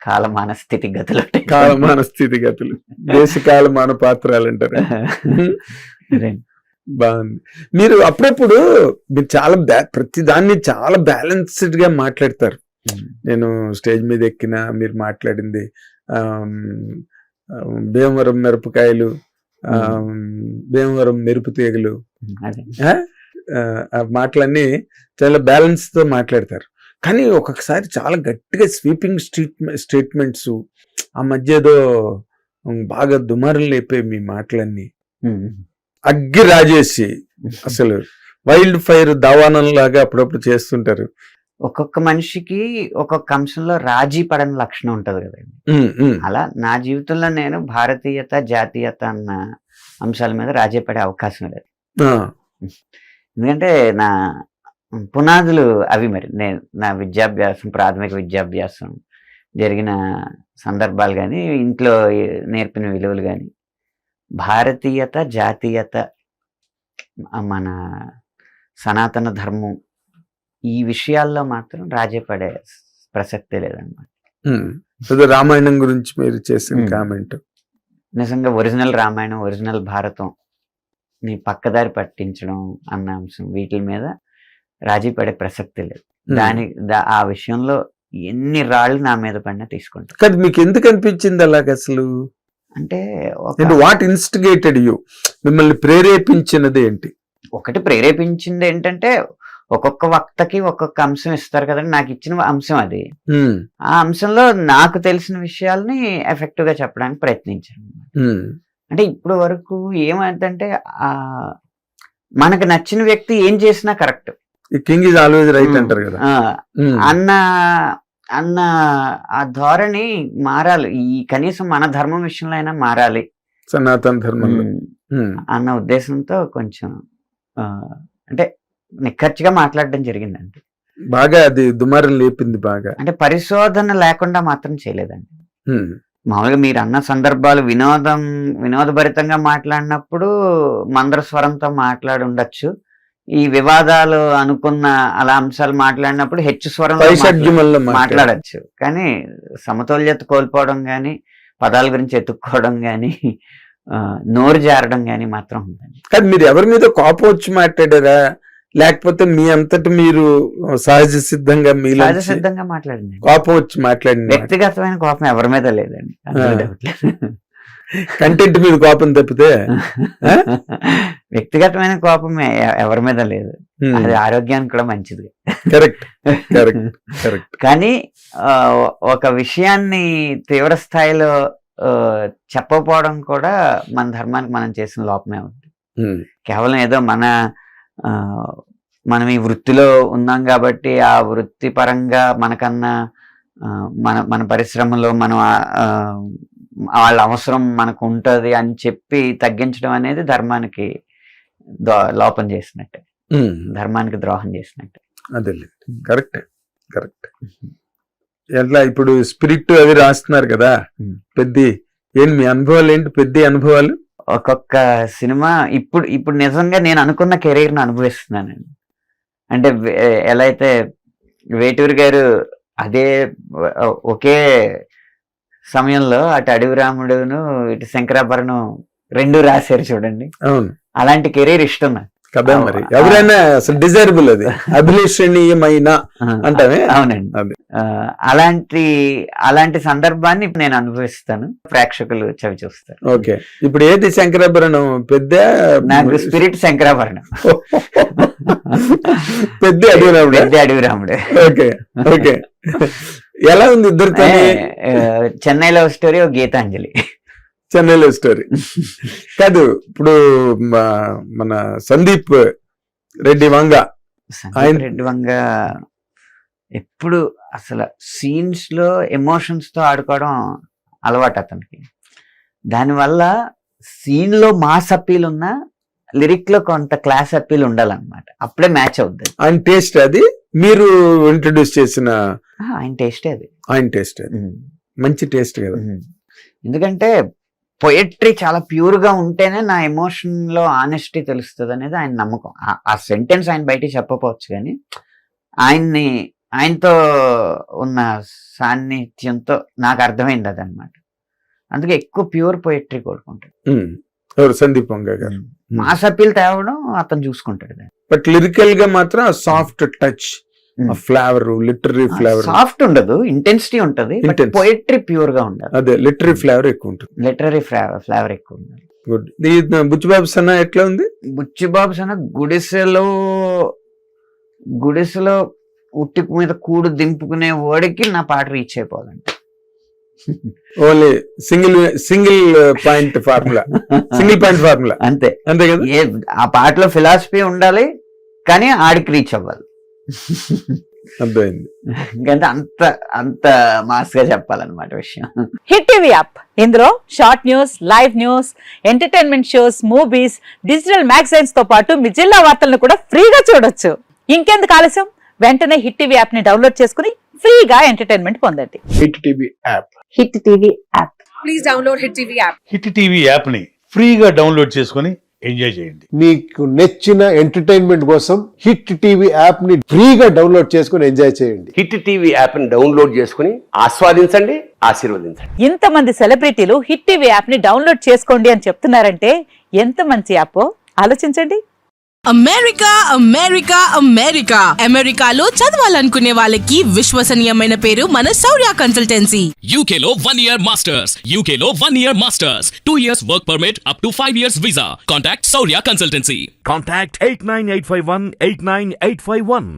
కాలమాన స్థితిగతులు కాలమాన స్థితిగతులు, దేశ కాలమాన పాత్రలు అంటారు. బాగుంది. మీరు అప్పుడప్పుడు మీరు చాలా ప్రతి దాన్ని చాలా బ్యాలెన్స్డ్ గా మాట్లాడతారు. నేను స్టేజ్ మీద ఎక్కిన మీరు మాట్లాడింది భీమవరం మిరపకాయలు, భీమవరం మెరుపు తీగలు, ఆ మాటలన్నీ చాలా బ్యాలెన్స్ తో మాట్లాడతారు. కానీ ఒక్కొక్కసారి చాలా గట్టిగా స్వీపింగ్ స్టేట్మెంట్స్, ఆ మధ్య ఏదో బాగా దుమారం లేపే మీ మాటలన్నీ అగ్గి రాజేసి అసలు వైల్డ్ ఫైర్ దావానం లాగా అప్పుడప్పుడు చేస్తుంటారు. ఒక్కొక్క మనిషికి ఒక్కొక్క అంశంలో రాజీ పడని లక్షణం ఉంటది కదండి. అలా నా జీవితంలో నేను భారతీయత, జాతీయత అన్న అంశాల మీద రాజీ పడే అవకాశం లేదు. ఎందుకంటే నా పునాదులు అవి. మరి నేను నా విద్యాభ్యాసం, ప్రాథమిక విద్యాభ్యాసం జరిగిన సందర్భాలు కానీ, ఇంట్లో నేర్పిన విలువలు కానీ, భారతీయత, జాతీయత, మన సనాతన ధర్మం, ఈ విషయాల్లో మాత్రం రాజీ పడే ప్రసక్తే లేదన్నమాట. రామాయణం గురించి మీరు చేసిన కామెంట్ నిజంగా ఒరిజినల్ రామాయణం, ఒరిజినల్ భారతం ని పక్కదారి పట్టించడం అన్న అంశం, వీటి మీద రాజీ పడే ప్రసక్తి లేదు. ఆ విషయంలో ఎన్ని రాళ్ళు నా మీద పడినా తీసుకుంటాను. కానీ మీకు ఎందుకు అనిపించింది అలాగ అసలు? అంటే వాట్ ఇన్స్టిగేటెడ్ యూ, మిమ్మల్ని ప్రేరేపించినది ఏంటి? ఒకటి ప్రేరేపించింది ఏంటంటే, ఒక్కొక్క వక్తకి ఒక్కొక్క అంశం ఇస్తారు కదండి. నాకు ఇచ్చిన అంశం అది. ఆ అంశంలో నాకు తెలిసిన విషయాల్ని ఎఫెక్టివ్ గా చెప్పడానికి ప్రయత్నించాను. అంటే ఇప్పుడు వరకు ఏమైందంటే, మనకు నచ్చిన వ్యక్తి ఏం చేసినా correct, king is always right అంటారు కదా అన్న ఆ ధోరణి మారాలి. ఈ కనీసం మన ధర్మం విషయంలో అయినా మారాలి, సనాతన ధర్మం అన్న ఉద్దేశంతో కొంచెం అంటే నిక్కచ్చిగా మాట్లాడడం జరిగిందండి. బాగా అది దుమారం లేపింది బాగా. అంటే పరిశోధన లేకుండా మాత్రం చేయలేదండి. మామూలుగా మీరు అన్న సందర్భాలు వినోదభరితంగా మాట్లాడినప్పుడు మందర స్వరంతో మాట్లాడి ఉండొచ్చు. ఈ వివాదాలు అనుకున్న అలా అంశాలు మాట్లాడినప్పుడు హెచ్చు స్వరంలో మాట్లాడచ్చు. కానీ సమతుల్యత కోల్పోవడం కానీ, పదాల గురించి ఎత్తుక్కోవడం కానీ, నోరు జారడం కానీ మాత్రం ఉందండి. కానీ మీరు ఎవరి మీద కోపం వచ్చి మాట్లాడారా, లేకపోతే మీ అంతటి మీరు సహజ సిద్ధంగా మాట్లాడింది? కోపం వచ్చి మాట్లాడింది. వ్యక్తిగతమైన కోపం ఎవరి మీద లేదండి. కంటెంట్ మీద కోపం తప్పితే వ్యక్తిగతమైన కోపం ఎవరి మీద లేదు. అది ఆరోగ్యానికి కూడా మంచిది. Correct correct correct. కానీ ఒక విషయాన్ని తీవ్ర స్థాయిలో చెప్పకపోవడం కూడా మన ధర్మానికి మనం చేసిన లోపమే ఉంది. కేవలం ఏదో మనం ఈ వృత్తిలో ఉన్నాం కాబట్టి ఆ వృత్తి పరంగా మనకన్నా మన పరిశ్రమలో మనం వాళ్ళ అవసరం మనకు ఉంటుంది అని చెప్పి తగ్గించడం అనేది ధర్మానికి లోపం చేసినట్టే, ధర్మానికి ద్రోహం చేసినట్టే. అదే కరెక్ట్ కరెక్ట్. ఎట్లా ఇప్పుడు స్పిరిట్ అవి రాస్తున్నారు కదా, పెద్ద మీ అనుభవాలు ఏంటి? పెద్ద అనుభవాలు ఒక్కొక్క సినిమా ఇప్పుడు నిజంగా నేను అనుకున్న కెరీర్ని అనుభవిస్తున్నానండి. అంటే ఎలా అయితే వేటూరి గారు అదే ఒకే సమయంలో అటు అడవి రాముడును ఇటు శంకరాభరణం రెండు రాశారు చూడండి. అవును, అలాంటి కెరీర్ ఇష్టం నాకు కదా. మరి ఎవరైనా అసలు డిజైరబుల్, అది అభిలషణీయమైన అంటానే. అవునండి, అలాంటి సందర్భాన్ని నేను అనుభవిస్తాను, ప్రేక్షకులు చవి చూస్తారు. ఓకే, ఇప్పుడు ఏది శంకరాభరణం పెద్ద? నాకు స్పిరిట్ శంకరాభరణం, పెద్ద అడవి రాముడే. Okay okay. ఎలా ఉంది ఇద్దరితో? Chennai love story, Gitanjali. Chennai love story కాదు, ఇప్పుడు మన సందీప్ రెడ్డి వంగ ఎప్పుడు అసలు సీన్స్ లో ఎమోషన్స్ తో ఆడుకోవడం అలవాటు అతనికి. దానివల్ల సీన్ లో మాస్ అప్పీల్ ఉన్నా లిరిక్ లో కొంత క్లాస్ అప్పీల్ ఉండాలన్నమాట, అప్పుడే మ్యాచ్ అవుతుంది. ఆయన టేస్ట్ అది మీరు ఇంట్రడ్యూస్ చేసిన ఆయన టేస్టే అది. ఆయన టేస్ట్ మంచి టేస్ట్ కదా. ఎందుకంటే పొయట్రీ చాలా ప్యూర్ గా ఉంటేనే నా ఎమోషన్ లో ఆనెస్టీ తెలుస్తుంది అనేది ఆయన నమ్మకం. ఆ సెంటెన్స్ ఆయన బయట చెప్పకపోవచ్చు కానీ ఆయన్ని ఆయనతో ఉన్న సాన్నిధ్యంతో నాకు అర్థమైంది అదనమాట. అందుకే ఎక్కువ ప్యూర్ పోయిటరీ కోరుకుంటాడు. ఎవరు? సందీప్ వంగ గారు. మాస్ అప్పీల్ తేవడం అతను చూసుకుంటాడు. బట్ లిరికల్ గా మాత్రం soft touch, flavour, literary flavour. Soft ఉండదు, ఇంటెన్సిటీ ఉంటది, పోయిటరీ ప్యూర్ గా ఉండదు. అదే లిటరీ ఫ్లేవర్ ఎక్కువ ఉంటుంది. లిటరీ ఫ్లేవర్ ఎక్కువ ఉండాలి. గుడ్. బుచ్చిబాబు సన్న ఎట్లా ఉంది? బుచ్చిబాబు సన్న గుడిసెలో ఉట్టి మీద కూడు దింపుకునే వాడికి నా పాట రీచ్ అయిపోవాలంటే only single point formula, single point formula, అంతే అంతే కదా. ఆ పాటలో ఫిలాసఫీ ఉండాలి, కానీ ఆడికి రీచ్ అవ్వాలి. అర్థమైంది. ఇంకంటే అంత మాస్ గా చెప్పాలన్నమాట విషయం. హిట్ టీవీ యాప్, ఇందులో short news, live news, entertainment shows, movies, digital magazines తో పాటు మీ జిల్లా వార్తలను కూడా ఫ్రీగా చూడొచ్చు. ఇంకెందుకు ఆలస్యం, వెంటనే హిట్ టీవీ యాప్ ని డౌన్లోడ్ చేసుకుని ఫ్రీగా ఎంటర్టైన్మెంట్ పొందండి. Hit TV app. Hit TV app. Please download hit TV app. Hit TV app ని ఫ్రీగా డౌన్లోడ్ చేసుకుని ఎంజాయ్ చేయండి. మీకు నచ్చిన ఎంటర్టైన్మెంట్ కోసం హిట్ టీవీ యాప్ ని ఫ్రీగా డౌన్లోడ్ చేసుకుని ఎంజాయ్ చేయండి. హిట్ టీవీ యాప్ ని డౌన్లోడ్ చేసుకుని ఆస్వాదించండి, ఆశీర్వదించండి. ఇంతమంది సెలబ్రిటీలు హిట్ టీవీ యాప్ ని డౌన్లోడ్ చేసుకోండి అని చెప్తున్నారంటే ఎంత మంచి యాప్ ఆలోచించండి. అమెరికా అమెరికా అమెరికా అమెరికాలో చదవాలనుకునే వాళ్ళకి విశ్వసనీయమైన పేరు మన శౌర్య కన్సల్టెన్సీ. UK లో 1 year masters, UK లో 1 year masters, 2 years work permit up to 5 years visa. Contact Saurya Consultancy. Contact 89851 89851.